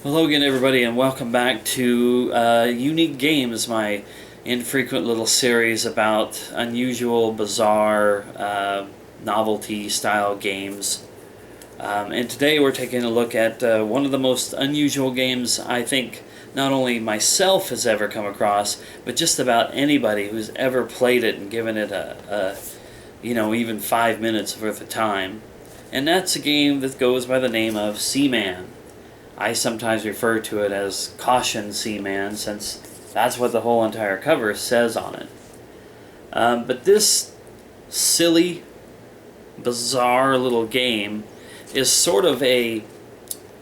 Hello again, everybody, and welcome back to Unique Games, my infrequent little series about unusual, bizarre, novelty-style games. And today we're taking a look at one of the most unusual games I think not only myself has ever come across, but just about anybody who's ever played it and given it even 5 minutes worth of time. And that's a game that goes by the name of Seaman. I sometimes refer to it as Caution Seaman, since that's what the whole entire cover says on it. But this silly, bizarre little game is sort of a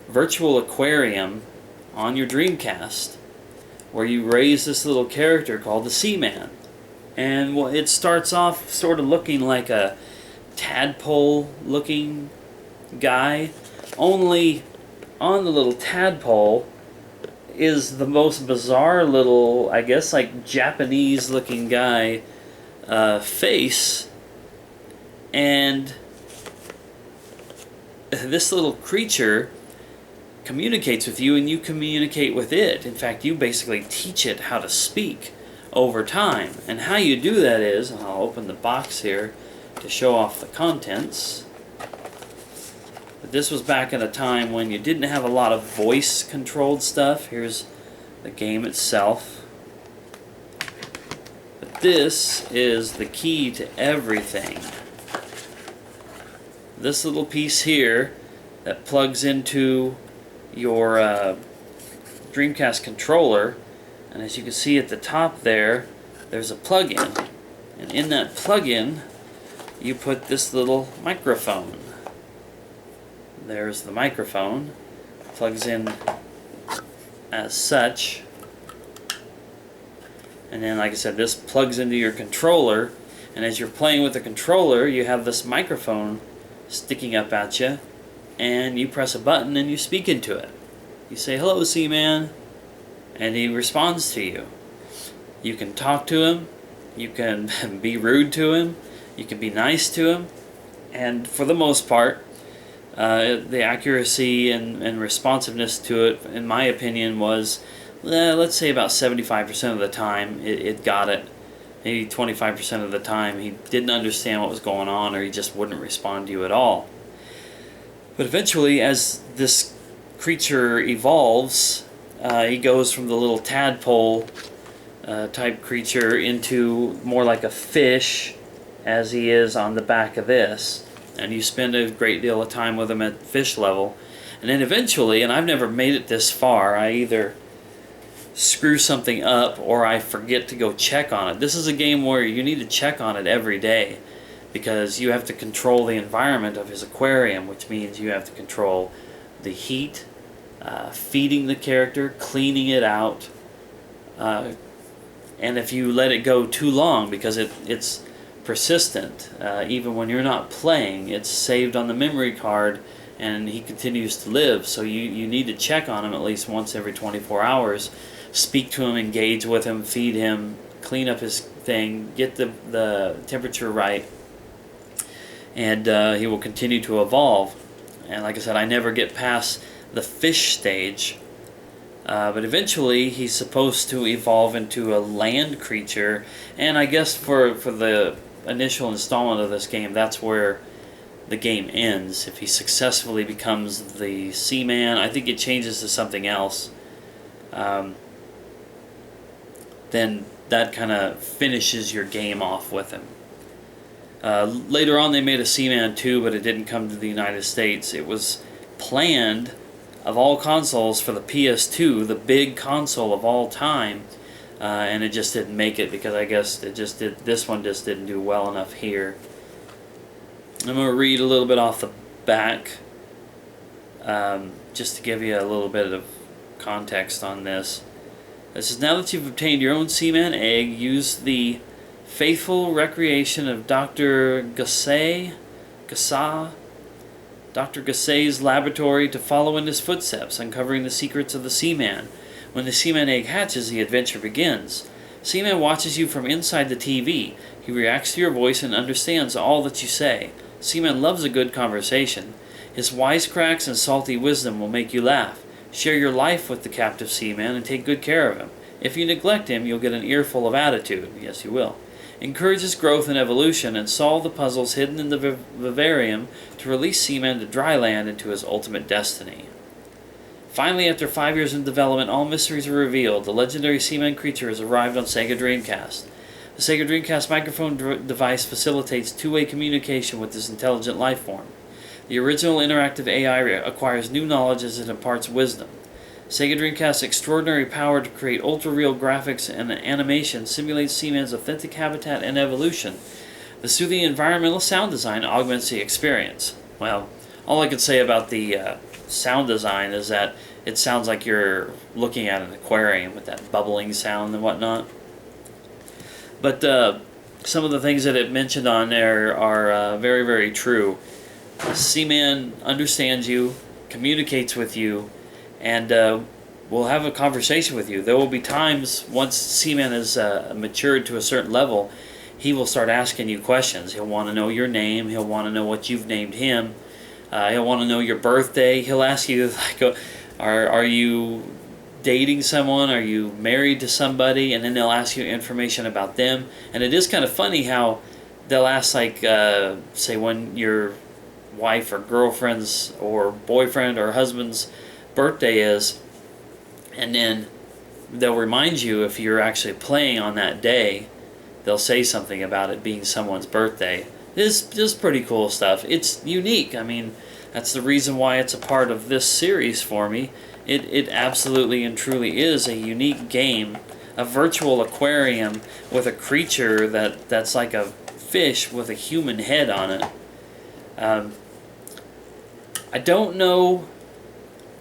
virtual aquarium on your Dreamcast, where you raise this little character called the Seaman. And it starts off sort of looking like a tadpole-looking guy, only on the little tadpole is the most bizarre little, I guess, like Japanese-looking guy face, and this little creature communicates with you and you communicate with it. In fact, you basically teach it how to speak over time. And how you do that is, and I'll open the box here to show off the contents. But this was back in a time when you didn't have a lot of voice-controlled stuff. Here's the game itself. But this is the key to everything. This little piece here that plugs into your Dreamcast controller, and as you can see at the top there's a plug-in, and in that plug-in you put this little microphone. There's the microphone, plugs in as such, and then, like I said, this plugs into your controller, and as you're playing with the controller you have this microphone sticking up at you, and you press a button and you speak into it. You say, "Hello, Seaman," and he responds to you. You can talk to him, you can be rude to him, you can be nice to him, and for the most part, the accuracy and responsiveness to it, in my opinion, was, let's say about 75% of the time it got it. Maybe 25% of the time he didn't understand what was going on, or he just wouldn't respond to you at all. But eventually, as this creature evolves, he goes from the little tadpole type creature into more like a fish, as he is on the back of this. And you spend a great deal of time with him at fish level. And then eventually, and I've never made it this far, I either screw something up or I forget to go check on it. This is a game where you need to check on it every day, because you have to control the environment of his aquarium, which means you have to control the heat, feeding the character, cleaning it out, and if you let it go too long, because it's persistent, even when you're not playing, it's saved on the memory card and he continues to live, so you need to check on him at least once every 24 hours, speak to him, engage with him, feed him, clean up his thing, get the temperature right, and he will continue to evolve. And like I said, I never get past the fish stage, but eventually he's supposed to evolve into a land creature, and I guess for the initial installment of this game, that's where the game ends. If he successfully becomes the Seaman, I think it changes to something else, then that kind of finishes your game off with him. Later on they made a Seaman 2, but it didn't come to the United States. It was planned, of all consoles, for the PS2, the big console of all time, and it just didn't make it, because I guess this one just didn't do well enough here. I'm going to read a little bit off the back, just to give you a little bit of context on this. It says, "Now that you've obtained your own Seaman egg, use the faithful recreation of Dr. Gassay's laboratory to follow in his footsteps, uncovering the secrets of the Seaman. When the Seaman egg hatches, the adventure begins. Seaman watches you from inside the TV. He reacts to your voice and understands all that you say. Seaman loves a good conversation. His wisecracks and salty wisdom will make you laugh. Share your life with the captive Seaman and take good care of him. If you neglect him, you'll get an earful of attitude. Yes, you will. Encourage his growth and evolution, and solve the puzzles hidden in the vivarium to release Seaman to dry land into his ultimate destiny. Finally, after 5 years in development, all mysteries are revealed. The legendary Seaman creature has arrived on Sega Dreamcast. The Sega Dreamcast microphone device facilitates two-way communication with this intelligent life form. The original interactive AI acquires new knowledge as it imparts wisdom. Sega Dreamcast's extraordinary power to create ultra-real graphics and animation simulates Seaman's authentic habitat and evolution. The soothing environmental sound design augments the experience. Well, all I can say about the sound design is that it sounds like you're looking at an aquarium with that bubbling sound and whatnot. But some of the things that it mentioned on there are very, very true. Seaman understands you, communicates with you, and will have a conversation with you. There will be times, once Seaman is matured to a certain level, he will start asking you questions. He'll want to know your name. He'll want to know what you've named him. He'll want to know your birthday. He'll ask you, like, are you dating someone? Are you married to somebody? And then they'll ask you information about them. And it is kind of funny how they'll ask, like, say when your wife or girlfriend's or boyfriend or husband's birthday is, and then they'll remind you if you're actually playing on that day. They'll say something about it being someone's birthday. It's just pretty cool stuff. It's unique. I mean, that's the reason why it's a part of this series for me. It absolutely and truly is a unique game, a virtual aquarium with a creature that's like a fish with a human head on it. I don't know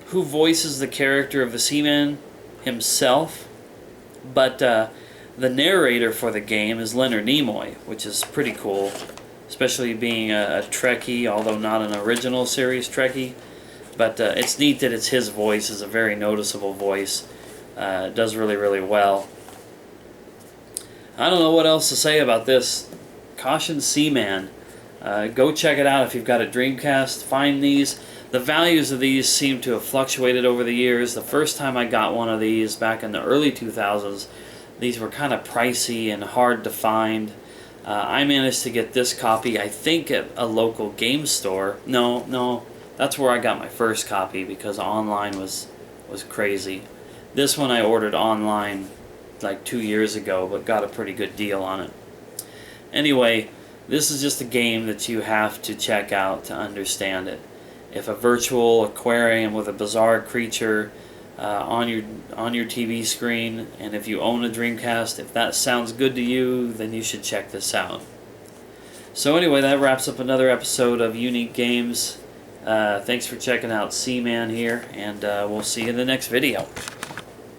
who voices the character of the Seaman himself, but the narrator for the game is Leonard Nimoy, which is pretty cool, especially being a Trekkie, although not an original series Trekkie. But it's neat that it's his voice. Is a very noticeable voice. It does really, really well. I don't know what else to say about this. Caution Seaman. Go check it out if you've got a Dreamcast. Find these. The values of these seem to have fluctuated over the years. The first time I got one of these back in the early 2000s, these were kind of pricey and hard to find. I managed to get this copy, I think, at a local game store. No, that's where I got my first copy because online was crazy. This one I ordered online like 2 years ago, but got a pretty good deal on it. Anyway, this is just a game that you have to check out to understand it. If a virtual aquarium with a bizarre creature on your TV screen, and if you own a Dreamcast, if that sounds good to you, then you should check this out. So anyway, that wraps up another episode of Unique Games. Thanks for checking out Seaman here, and we'll see you in the next video.